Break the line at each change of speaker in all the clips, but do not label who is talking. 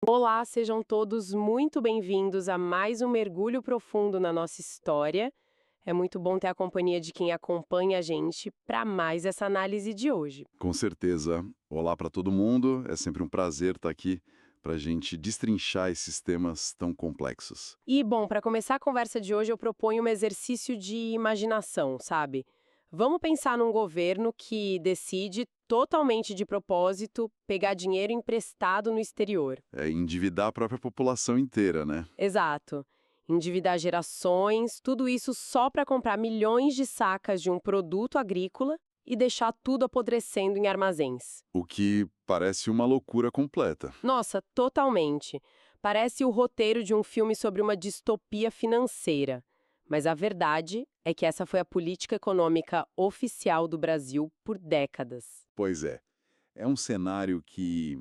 Olá, sejam todos muito bem-vindos a mais um mergulho profundo na nossa história. É muito bom ter a companhia de quem acompanha a gente para mais essa análise de hoje.
Com certeza. Olá para todo mundo. É sempre um prazer estar aqui para a gente destrinchar esses temas tão complexos.
E, bom, para começar a conversa de hoje, eu proponho um exercício de imaginação, sabe? Vamos pensar num governo que decide, totalmente de propósito, pegar dinheiro emprestado no exterior.
É endividar a própria população inteira, né?
Exato. Endividar gerações, tudo isso só para comprar milhões de sacas de um produto agrícola e deixar tudo apodrecendo em armazéns.
O que parece uma loucura completa.
Nossa, totalmente. Parece o roteiro de um filme sobre uma distopia financeira. Mas a verdade é que essa foi a política econômica oficial do Brasil por décadas.
Pois é. É um cenário que,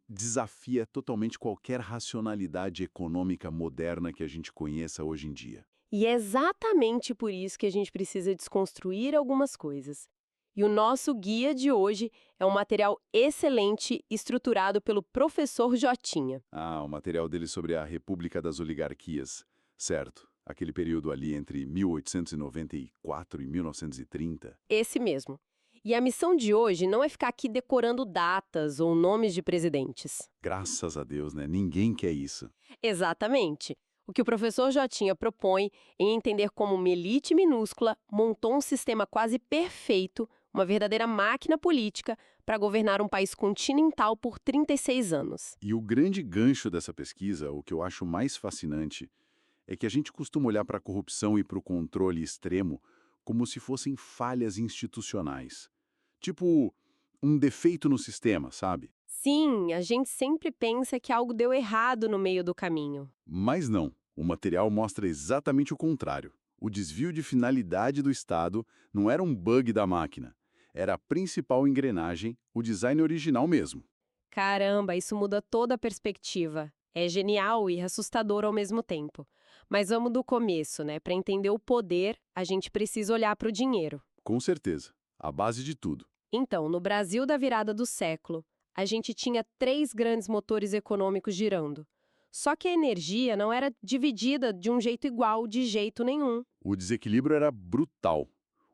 desafia totalmente qualquer racionalidade econômica moderna que a gente conheça hoje em dia.
E é exatamente por isso que a gente precisa desconstruir algumas coisas. E o nosso guia de hoje é um material excelente estruturado pelo professor Jotinha.
Ah, o material dele sobre a República das Oligarquias. Certo. Aquele período ali entre 1894 e 1930.
Esse mesmo. E a missão de hoje não é ficar aqui decorando datas ou nomes de presidentes.
Graças a Deus, né? Ninguém quer isso.
Exatamente. O que o professor Jotinha propõe é entender como uma elite minúscula montou um sistema quase perfeito, uma verdadeira máquina política, para governar um país continental por 36 anos.
E o grande gancho dessa pesquisa, o que eu acho mais fascinante, é que a gente costuma olhar para a corrupção e para o controle extremo como se fossem falhas institucionais. Tipo, um defeito no sistema, sabe?
Sim, a gente sempre pensa que algo deu errado no meio do caminho.
Mas não. O material mostra exatamente o contrário. O desvio de finalidade do Estado não era um bug da máquina. Era a principal engrenagem, o design original mesmo.
Caramba, isso muda toda a perspectiva. É genial e assustador ao mesmo tempo. Mas vamos do começo, né? Para entender o poder, a gente precisa olhar para o dinheiro.
Com certeza. A base de tudo.
Então, no Brasil da virada do século, a gente tinha três grandes motores econômicos girando. Só que a energia não era dividida de um jeito igual, de jeito nenhum.
O desequilíbrio era brutal.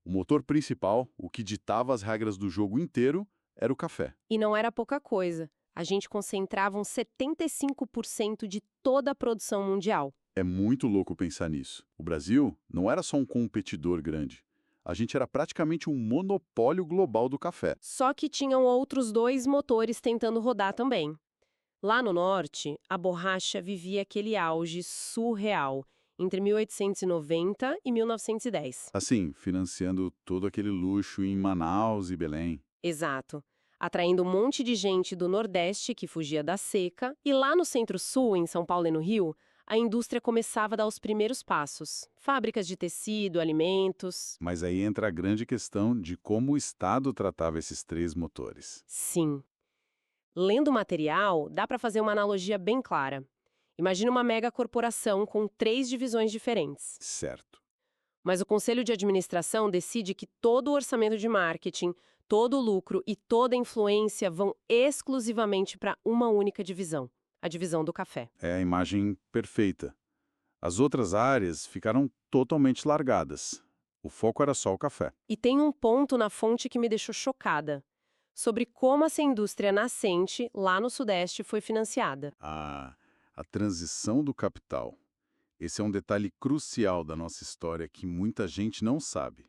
O motor principal, o que ditava as regras do jogo inteiro, era o café.
E não era pouca coisa. A gente concentrava uns 75% de toda a produção mundial.
É muito louco pensar nisso. O Brasil não era só um competidor grande. A gente era praticamente um monopólio global do café.
Só que tinham outros dois motores tentando rodar também. Lá no norte, a borracha vivia aquele auge surreal, entre 1890 e 1910.
Assim, financiando todo aquele luxo em Manaus e Belém.
Exato. Atraindo um monte de gente do Nordeste que fugia da seca, e lá no Centro-Sul, em São Paulo e no Rio, a indústria começava a dar os primeiros passos. Fábricas de tecido, alimentos.
Mas aí entra a grande questão de como o Estado tratava esses três motores.
Sim. Lendo o material, dá para fazer uma analogia bem clara. Imagina uma mega corporação com três divisões diferentes.
Certo.
Mas o conselho de administração decide que todo o orçamento de marketing, todo o lucro e toda a influência vão exclusivamente para uma única divisão, a divisão do café.
É a imagem perfeita. As outras áreas ficaram totalmente largadas. O foco era só o café.
E tem um ponto na fonte que me deixou chocada, sobre como essa indústria nascente, lá no Sudeste, foi financiada.
A transição do capital. Esse é um detalhe crucial da nossa história que muita gente não sabe.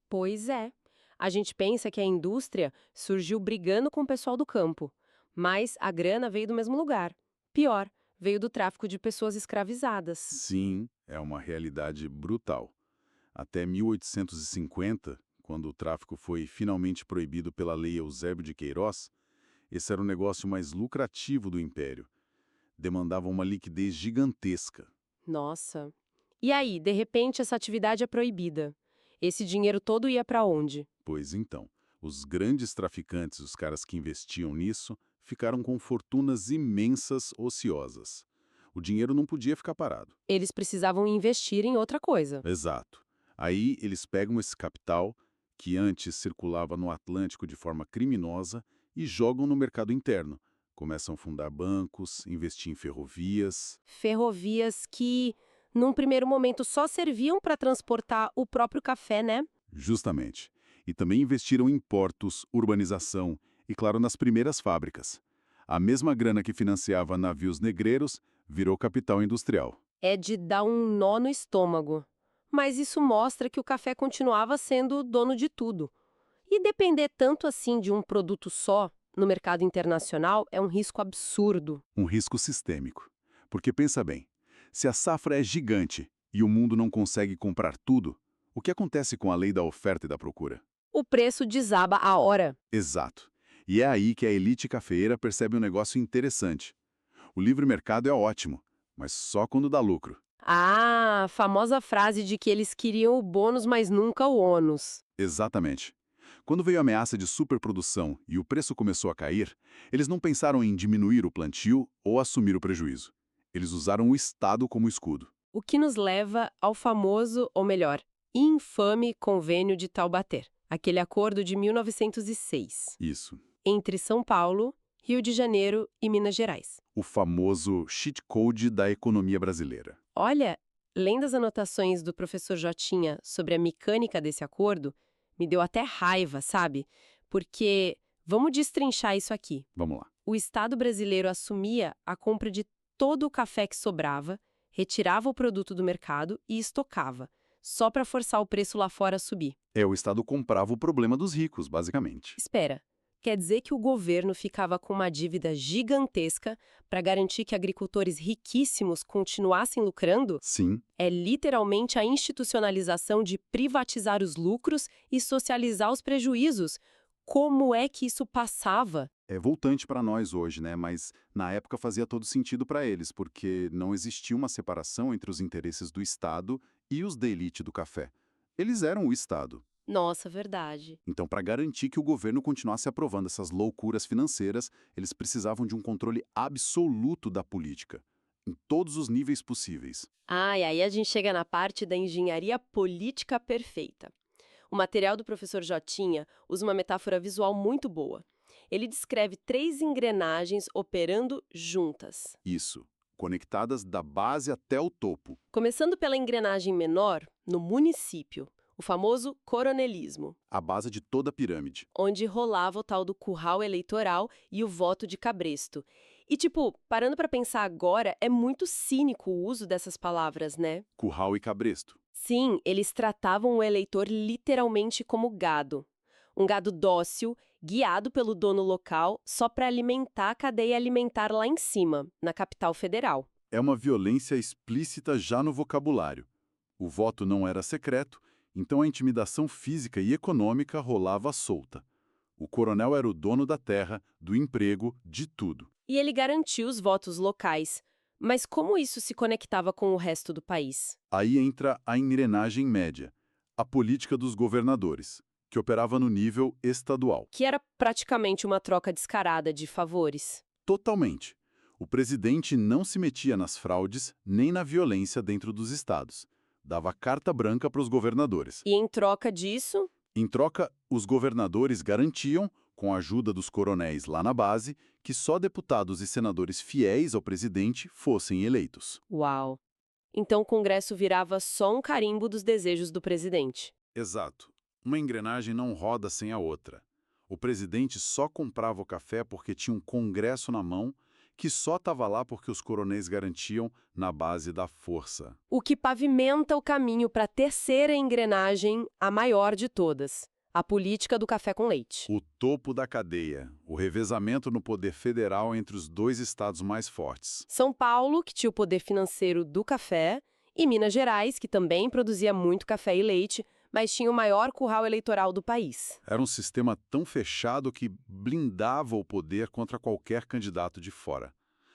Pois é. A gente pensa que a indústria surgiu brigando com o pessoal do campo, mas a grana veio do mesmo lugar. Pior, veio do tráfico de pessoas escravizadas.
Sim, é uma realidade brutal. Até 1850, quando o tráfico foi finalmente proibido pela Lei Eusébio de Queiroz, esse era o negócio mais lucrativo do império. Demandava uma liquidez gigantesca.
Nossa. E aí, de repente, essa atividade é proibida. Esse dinheiro todo ia para onde?
Pois então, os grandes traficantes, os caras que investiam nisso, ficaram com fortunas imensas ociosas. O dinheiro não podia ficar parado.
Eles precisavam investir em outra coisa.
Exato. Aí eles pegam esse capital, que antes circulava no Atlântico de forma criminosa, e jogam no mercado interno, Começam a fundar bancos, investir em ferrovias.
Ferrovias que, num primeiro momento, só serviam para transportar o próprio café, né?
Justamente. E também investiram em portos, urbanização e, claro, nas primeiras fábricas. A mesma grana que financiava navios negreiros virou capital industrial.
É de dar um nó no estômago. Mas isso mostra que o café continuava sendo o dono de tudo. E depender tanto assim de um produto só no mercado internacional é um risco absurdo.
Um risco sistêmico. Porque pensa bem, se a safra é gigante e o mundo não consegue comprar tudo, o que acontece com a lei da oferta e da procura?
O preço desaba a hora.
Exato. E é aí que a elite cafeeira percebe um negócio interessante. O livre mercado é ótimo, mas só quando dá lucro.
Ah, a famosa frase de que eles queriam o bônus, mas nunca o ônus.
Exatamente. Quando veio a ameaça de superprodução e o preço começou a cair, eles não pensaram em diminuir o plantio ou assumir o prejuízo. Eles usaram o Estado como escudo.
O que nos leva ao famoso, ou melhor, infame Convênio de Taubaté, aquele acordo de 1906,
Isso.
entre São Paulo, Rio de Janeiro e Minas Gerais.
O famoso cheat code da economia brasileira.
Olha, lendo as anotações do professor Jotinha sobre a mecânica desse acordo, me deu até raiva, sabe? Porque, vamos destrinchar isso aqui.
Vamos lá.
O Estado brasileiro assumia a compra de todo o café que sobrava, retirava o produto do mercado e estocava, só para forçar o preço lá fora a subir.
O Estado comprava o problema dos ricos, basicamente.
Espera, quer dizer que o governo ficava com uma dívida gigantesca para garantir que agricultores riquíssimos continuassem lucrando?
Sim,
É literalmente a institucionalização de privatizar os lucros e socializar os prejuízos. Como é que isso passava?
é voltante para nós hoje, né? Mas na época fazia todo sentido para eles, porque não existia uma separação entre os interesses do Estado e os da elite do café. Eles eram o Estado.
Nossa, verdade.
Então, para garantir que o governo continuasse aprovando essas loucuras financeiras, eles precisavam de um controle absoluto da política, em todos os níveis possíveis.
Ah, e aí a gente chega na parte da engenharia política perfeita. O material do professor Jotinha usa uma metáfora visual muito boa. Ele descreve 3 engrenagens operando juntas.
Isso, conectadas da base até o topo.
Começando pela engrenagem menor, no município, o famoso coronelismo,
A base de toda a pirâmide.
onde rolava o tal do curral eleitoral e o voto de cabresto. E, tipo, parando pra pensar agora, é muito cínico o uso dessas palavras, né?
Curral e cabresto.
Sim, eles tratavam o eleitor literalmente como gado. Um gado dócil, guiado pelo dono local, só para alimentar a cadeia alimentar lá em cima, na capital federal.
É uma violência explícita já no vocabulário. O voto não era secreto, então a intimidação física e econômica rolava solta. O coronel era o dono da terra, do emprego, de tudo.
E ele garantiu os votos locais. Mas como isso se conectava com o resto do país?
Aí entra a engrenagem média, a política dos governadores, que operava no nível estadual.
Que era praticamente uma troca descarada de favores.
Totalmente. O presidente não se metia nas fraudes nem na violência dentro dos estados. Dava carta branca para os governadores.
E em troca disso,
Em troca, os governadores garantiam, com a ajuda dos coronéis lá na base, que só deputados e senadores fiéis ao presidente fossem eleitos.
uau! Então o Congresso virava só um carimbo dos desejos do presidente.
Exato. Uma engrenagem não roda sem a outra. O presidente só comprava o café porque tinha um congresso na mão, que só estava lá porque os coronéis garantiam na base da força.
O que pavimenta o caminho para a terceira engrenagem, a maior de todas, a política do café com leite.
O topo da cadeia, o revezamento no poder federal entre os 2 estados mais fortes.
São Paulo, que tinha o poder financeiro do café, e Minas Gerais, que também produzia muito café e leite, mas tinha o maior curral eleitoral do país.
Era um sistema tão fechado que blindava o poder contra qualquer candidato de fora.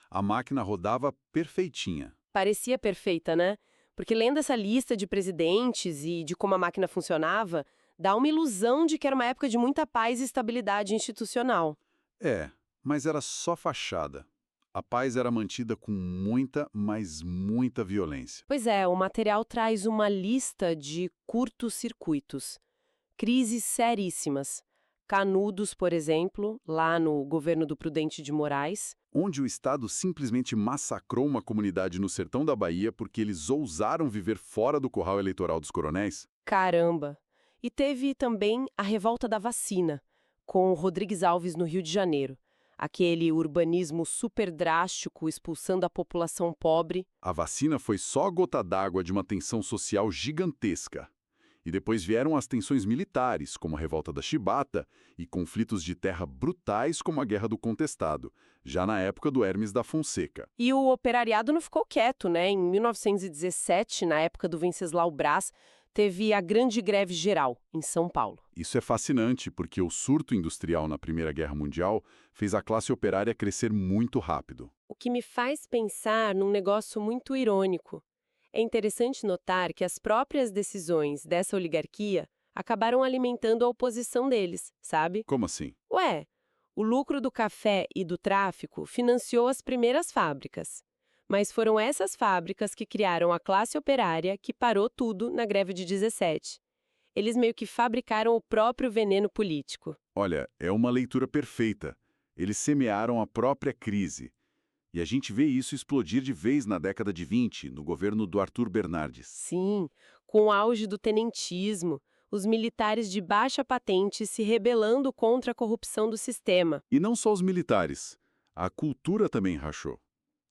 A máquina rodava perfeitinha.
Parecia perfeita, né? Porque lendo essa lista de presidentes e de como a máquina funcionava, dá uma ilusão de que era uma época de muita paz e estabilidade institucional.
Mas era só fachada. A paz era mantida com muita, mas muita violência.
Pois é, o material traz uma lista de curtos-circuitos, crises seríssimas, Canudos, por exemplo, lá no governo do Prudente de Moraes.
Onde o Estado simplesmente massacrou uma comunidade no sertão da Bahia porque eles ousaram viver fora do curral eleitoral dos coronéis?
Caramba! E teve também a revolta da vacina, com o Rodrigues Alves no Rio de Janeiro. Aquele urbanismo super drástico expulsando a população pobre.
A vacina foi só a gota d'água de uma tensão social gigantesca. E depois vieram as tensões militares, como a revolta da Chibata, e conflitos de terra brutais como a Guerra do Contestado, já na época do Hermes da Fonseca.
E o operariado não ficou quieto, né? Em 1917, na época do Venceslau Braz, teve a Grande Greve Geral, em São Paulo.
Isso é fascinante, porque o surto industrial na Primeira Guerra Mundial fez a classe operária crescer muito rápido.
O que me faz pensar num negócio muito irônico. É interessante notar que as próprias decisões dessa oligarquia acabaram alimentando a oposição deles, sabe?
Como assim?
Ué, o lucro do café e do tráfico financiou as primeiras fábricas. Mas foram essas fábricas que criaram a classe operária que parou tudo na greve de 17. Eles meio que fabricaram o próprio veneno político.
Olha, é uma leitura perfeita. Eles semearam a própria crise. E a gente vê isso explodir de vez na década de 20, no governo do Arthur Bernardes.
Sim, com o auge do tenentismo, os militares de baixa patente se rebelando contra a corrupção do sistema.
E não só os militares. A cultura também rachou.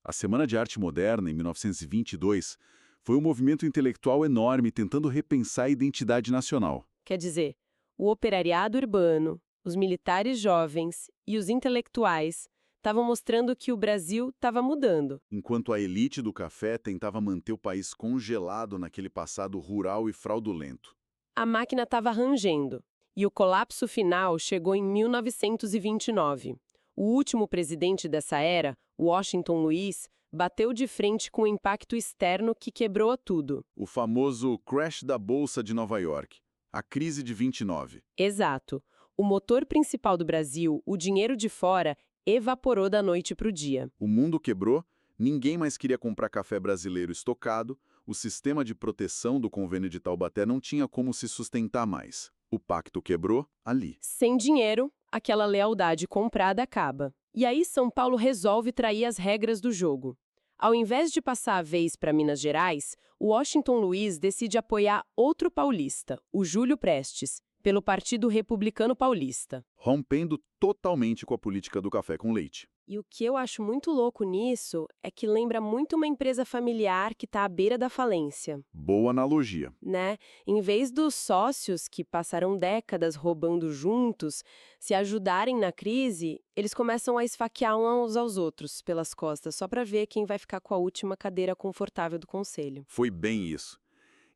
A Semana de Arte Moderna, em 1922, foi um movimento intelectual enorme tentando repensar a identidade nacional.
Quer dizer, o operariado urbano, os militares jovens e os intelectuais estavam mostrando que o Brasil estava mudando.
Enquanto a elite do café tentava manter o país congelado naquele passado rural e fraudulento.
A máquina estava rangendo, e o colapso final chegou em 1929. O último presidente dessa era, Washington Luiz, bateu de frente com o impacto externo que quebrou tudo.
O famoso crash da Bolsa de Nova York, a crise de 29.
Exato. O motor principal do Brasil, o dinheiro de fora, evaporou da noite para o dia.
O mundo quebrou, ninguém mais queria comprar café brasileiro estocado, o sistema de proteção do convênio de Taubaté não tinha como se sustentar mais. O pacto quebrou ali.
Sem dinheiro, aquela lealdade comprada acaba. E aí São Paulo resolve trair as regras do jogo. Ao invés de passar a vez para Minas Gerais, o Washington Luiz decide apoiar outro paulista, o Júlio Prestes, pelo Partido Republicano Paulista.
Rompendo totalmente com a política do café com leite.
E o que eu acho muito louco nisso é que lembra muito uma empresa familiar que está à beira da falência.
Boa analogia.
Né? Em vez dos sócios que passaram décadas roubando juntos se ajudarem na crise, eles começam a esfaquear uns aos outros pelas costas, só para ver quem vai ficar com a última cadeira confortável do conselho.
Foi bem isso.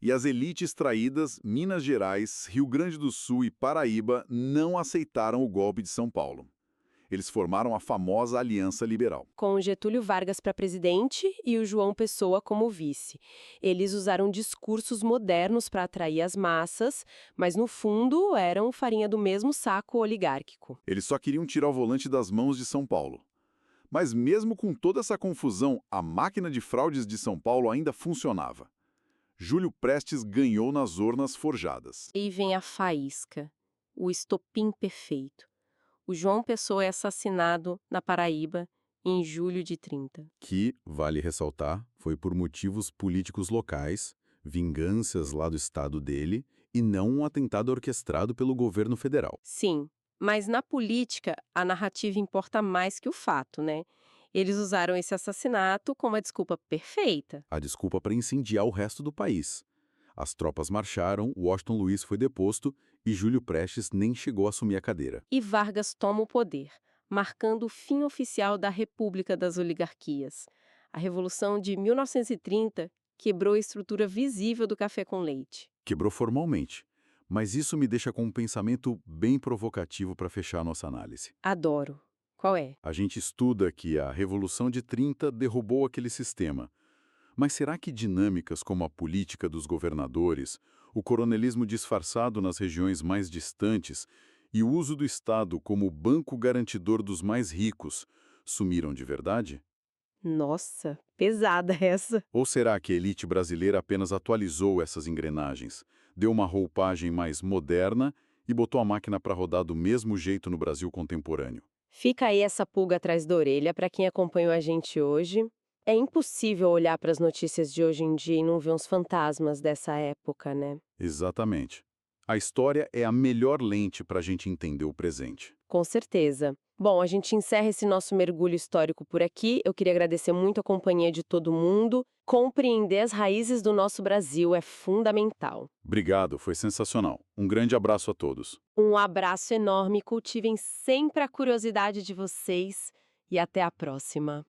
E as elites traídas, Minas Gerais, Rio Grande do Sul e Paraíba, não aceitaram o golpe de São Paulo. Eles formaram a famosa Aliança Liberal.
Com o Getúlio Vargas para presidente e o João Pessoa como vice. Eles usaram discursos modernos para atrair as massas, mas no fundo eram farinha do mesmo saco oligárquico.
Eles só queriam tirar o volante das mãos de São Paulo. Mas mesmo com toda essa confusão, a máquina de fraudes de São Paulo ainda funcionava. Júlio Prestes ganhou nas urnas forjadas.
E vem a faísca, o estopim perfeito. O João Pessoa é assassinado na Paraíba em julho de 30.
Que, vale ressaltar, foi por motivos políticos locais, vinganças lá do estado dele, e não um atentado orquestrado pelo governo federal.
Sim, mas na política a narrativa importa mais que o fato, né? Eles usaram esse assassinato como a desculpa perfeita.
A desculpa para incendiar o resto do país. As tropas marcharam, Washington Luiz foi deposto e Júlio Prestes nem chegou a assumir a cadeira.
E Vargas toma o poder, marcando o fim oficial da República das Oligarquias. A Revolução de 1930 quebrou a estrutura visível do café com leite.
Quebrou formalmente, mas isso me deixa com um pensamento bem provocativo para fechar nossa análise.
Adoro. Qual é?
A gente estuda que a Revolução de 30 derrubou aquele sistema. Mas será que dinâmicas como a política dos governadores, o coronelismo disfarçado nas regiões mais distantes e o uso do Estado como banco garantidor dos mais ricos sumiram de verdade?
Nossa, pesada essa.
Ou será que a elite brasileira apenas atualizou essas engrenagens, deu uma roupagem mais moderna e botou a máquina para rodar do mesmo jeito no Brasil contemporâneo.
Fica aí essa pulga atrás da orelha para quem acompanhou a gente hoje. É impossível olhar para as notícias de hoje em dia e não ver uns fantasmas dessa época, né?
Exatamente. A história é a melhor lente para a gente entender o presente.
Com certeza. Bom, a gente encerra esse nosso mergulho histórico por aqui. Eu queria agradecer muito a companhia de todo mundo. Compreender as raízes do nosso Brasil é fundamental.
Obrigado, foi sensacional. Um grande abraço a todos.
Um abraço enorme, cultivem sempre a curiosidade de vocês e até a próxima.